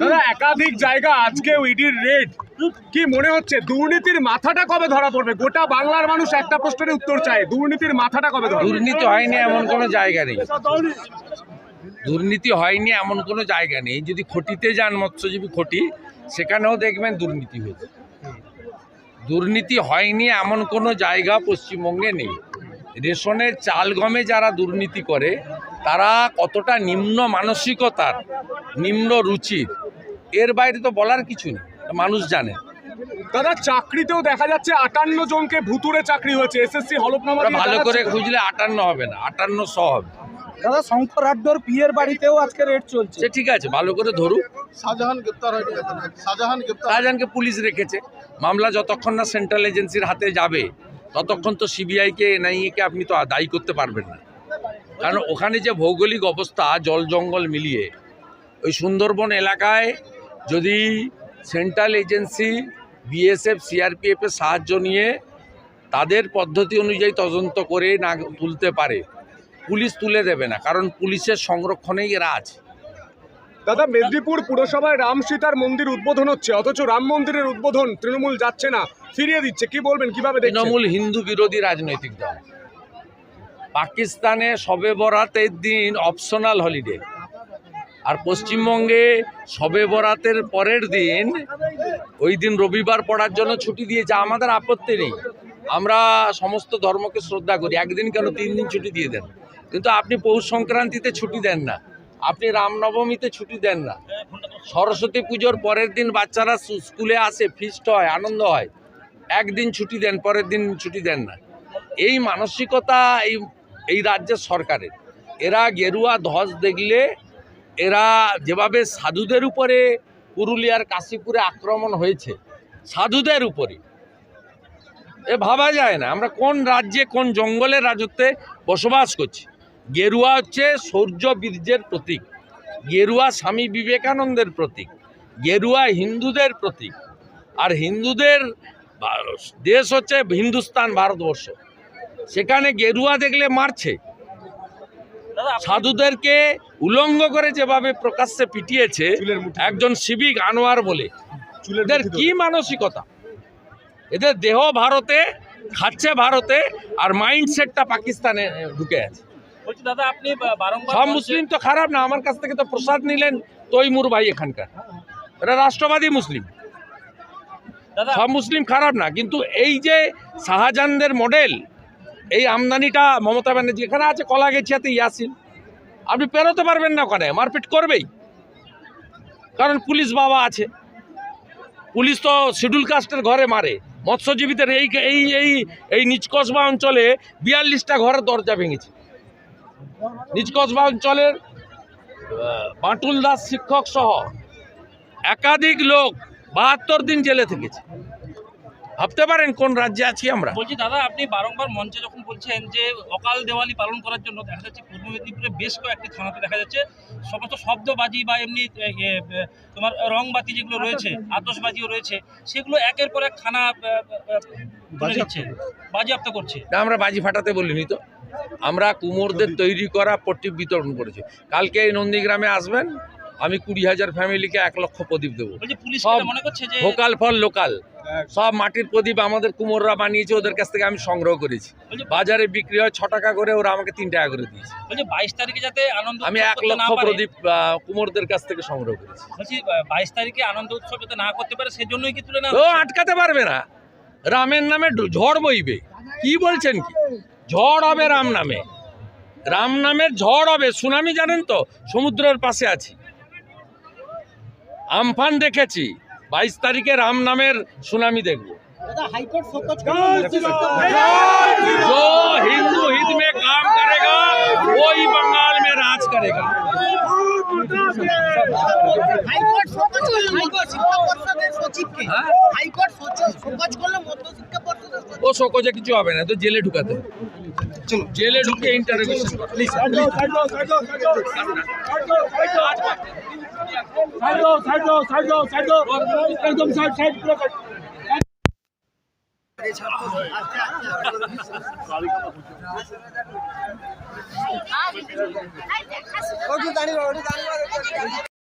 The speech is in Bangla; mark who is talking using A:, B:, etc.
A: দাদা একাধিক জায়গা আজকে ইডির রেড, কি মনে হচ্ছে দুর্নীতির মাথাটা কবে ধরা পড়বে? গোটা বাংলার মানুষ একটা প্রশ্নের উত্তর চায়, দুর্নীতির মাথাটা কবে ধরা?
B: দুর্নীতি হয়নি এমন কোনো জায়গা নেই, দুর্নীতি হয়নি এমন কোনো জায়গা নেই। যদি খটিতে যান মৎস্যজীবী খটি, সেখানেও দেখবেন দুর্নীতি হয়েছে। দুর্নীতি হয়নি এমন কোনো জায়গা পশ্চিমবঙ্গে নেই। রেশনের চাল গমে যারা দুর্নীতি করে তারা কতটা নিম্ন মানসিকতার, নিম্ন রুচির, এর বাইরে তো বলার কিছু নেই, মানুষ জানে।
A: দাদা চাকরিতেও দেখা যাচ্ছে 58 জনকে ভুতুড়ে চাকরি হয়েছে, এসএসসি হলফনামা দিয়ে
B: ভালো করে
A: জানাচ্ছে।
B: খুঁজলে 58 হবে না, 5800 হবে।
C: দাদা শঙ্কর রাড্ডর পিয়ের বাড়িতেও আজকে রেড চলছে।
B: সে ঠিক আছে, ভালো করে ধরুক। শাহজাহানকে পুলিশ রেখেছে। মামলা যতক্ষণ না সেন্ট্রাল এজেন্সির হাতে যাবে ততক্ষণ তো সিবিআইকে এনআইএকে আপনি তো দায়ী করতে পারবেন না, কারণ ওখানে যে ভৌগোলিক অবস্থা, জল জঙ্গল মিলিয়ে ওই সুন্দরবন এলাকায় যদি সেন্ট্রাল এজেন্সি বিএসএফ সিআরপিএফের সাহায্য নিয়ে তাদের পদ্ধতি অনুযায়ী তদন্ত করে না তুলতে পারে, পুলিশ তুলে দেবে না, কারণ পুলিশের সংরক্ষণেই এরা আছে।
A: দাদা মেদিনীপুর পুরসভায় রাম সীতার মন্দির উদ্বোধন হচ্ছে, অথচ রাম মন্দিরের উদ্বোধন তৃণমূল যাচ্ছে না, ফিরিয়ে দিচ্ছে, কি বলবেন, কিভাবে দেখছেন?
B: তৃণমূল হিন্দু বিরোধী রাজনৈতিক দল। পাকিস্তানে শবে বরাতের দিন অপশনাল হলিডে, আর পশ্চিমবঙ্গে শবে বরাতের পরের দিন, ওই দিন রবিবার পড়ার জন্য ছুটি দিয়েছে। আমাদের আপত্তি নেই, আমরা সমস্ত ধর্মকে শ্রদ্ধা করি, একদিন কেন 3 দিন ছুটি দিয়ে দেন। কিন্তু আপনি পৌষ সংক্রান্তিতে ছুটি দেন না, আপনি রামনবমীতে ছুটি দেন না, সরস্বতী পুজোর পরের দিন বাচ্চারা স্কুলে আসে, ফিস্ট হয়, আনন্দ হয়, একদিন ছুটি দেন, পরের দিন ছুটি দেন না। এই মানসিকতা এই রাজ্যের সরকারের। এরা গেরুয়া ধ্বজ দেখলে, এরা যেভাবে সাধুদের উপরে পুরুলিয়ার কাশীপুরে আক্রমণ হয়েছে, সাধুদের উপরে, এ ভাবা যায় না আমরা কোন রাজ্যে, কোন জঙ্গলের রাজত্বে বসবাস করছি। গেরুয়া হচ্ছে শৌর্য বীর্যের প্রতীক, গেরুয়া স্বামী বিবেকানন্দের প্রতীক, গেরুয়া হিন্দুদের প্রতীক, আর হিন্দুদের দেশ হচ্ছে হিন্দুস্তান, ভারতবর্ষ। সেখানে গেরুয়া দেখলে মারছে। সাধুদেরকে উলঙ্গ করে যেভাবে প্রকাশ্যে পিটিয়েছে একজন সিভিক আনোয়ার বলে, এদের কি মানসিকতা! এদের দেহ ভারতে, খাচ্ছে ভারতে, আর মাইন্ডসেটটা পাকিস্তানে ঢুকে আছে।
D: দাদা আপনি
B: সব মুসলিম তো খারাপ না, আমার কাছ থেকে তো প্রসাদ নিলেন তৈমুর ভাই এখানকার, এরা রাষ্ট্রবাদী মুসলিম, সব মুসলিম খারাপ না। কিন্তু এই যে শাহজাহানদের মডেল, এই আমদানিটা মমতা ব্যানার্জি, এখানে আছে কলাগেছিয়াতে ইয়াসিন, আপনি পেরোতে পারবেন না, ওখানে মারপিট করবেই, কারণ পুলিশ বাবা আছে। পুলিশ তো শিডিউল কাস্টের ঘরে মারে, মৎস্যজীবীদের এই এই এই এই নিচকসবা অঞ্চলে 42টা ঘরের দরজা ভেঙেছে। নিচকসবা অঞ্চলের বাটুল দাস শিক্ষক সহ একাধিক লোক 72 দিন জেলে থেকেছে। ভাবতে পারেন কোন রাজ্যে আছি আমরা।
D: বলছি দাদা, আপনি বারংবার মঞ্চে যখন বলছেন যে অকাল দেওয়ালি পালন করার জন্য, দেখা যাচ্ছে পূর্ব মেদিনীপুরে বেশ কয়েকটি থানাতে দেখা যাচ্ছে সমস্ত শব্দবাজি বা এমনি তোমার রংবাতি যেগুলো রয়েছে, আতশবাজিও রয়েছে, সেগুলো একের পর এক থানা তুলে নিচ্ছে, বাজেয়াপ্ত করছে।
B: আমরা বাজি ফাটাতে বলিনি তো, আমরা কুমোরদের তৈরি করা প্রদীপ বিতরণ করেছি। কালকে এই নন্দীগ্রামে আসবেন, আমি 20,000 ফ্যামিলিকে 1 লক্ষ প্রদীপ দেবো। সব
D: মনে করছে যে
B: ভোকাল ফর লোকাল, সব মাটির প্রদীপ আমাদের কুমোররা বানিয়েছে, ওদের কাছ থেকে আমি সংগ্রহ করেছি। বাজারে বিক্রি হয় 6 টাকা করে, ওরা আমাকে 3 টাকা করে দিয়েছে।
D: 22 তারিখে যাতে আনন্দ,
B: আমি 1 লক্ষ প্রদীপ কুমোরদের কাছ থেকে সংগ্রহ করেছি।
D: বলছি 22 তারিখে আনন্দ উৎসব যাতে না করতে পারে সেজন্যই কি তুলে না?
B: তো আটকাতে পারবে না, রামের নামে ঝড় বইবে। কি বলছেন, কি ঝড় হবে রাম নামে? রাম নামের ঝড় হবে, সুনামি জানেন তো, সমুদ্রের পাশে আছি, আমফান দেখেছি, 22 তারিখে রাম নামের সুনামি দেখবো। जो हिंदू हित में काम करेगा वही बंगाल में राज करेगा। ও শোকজে কিছু হবে না, তো জেলে ঢুকাতে হবে। জেলে ঢুকে ইন্টারোগেশন
C: একদম সাইড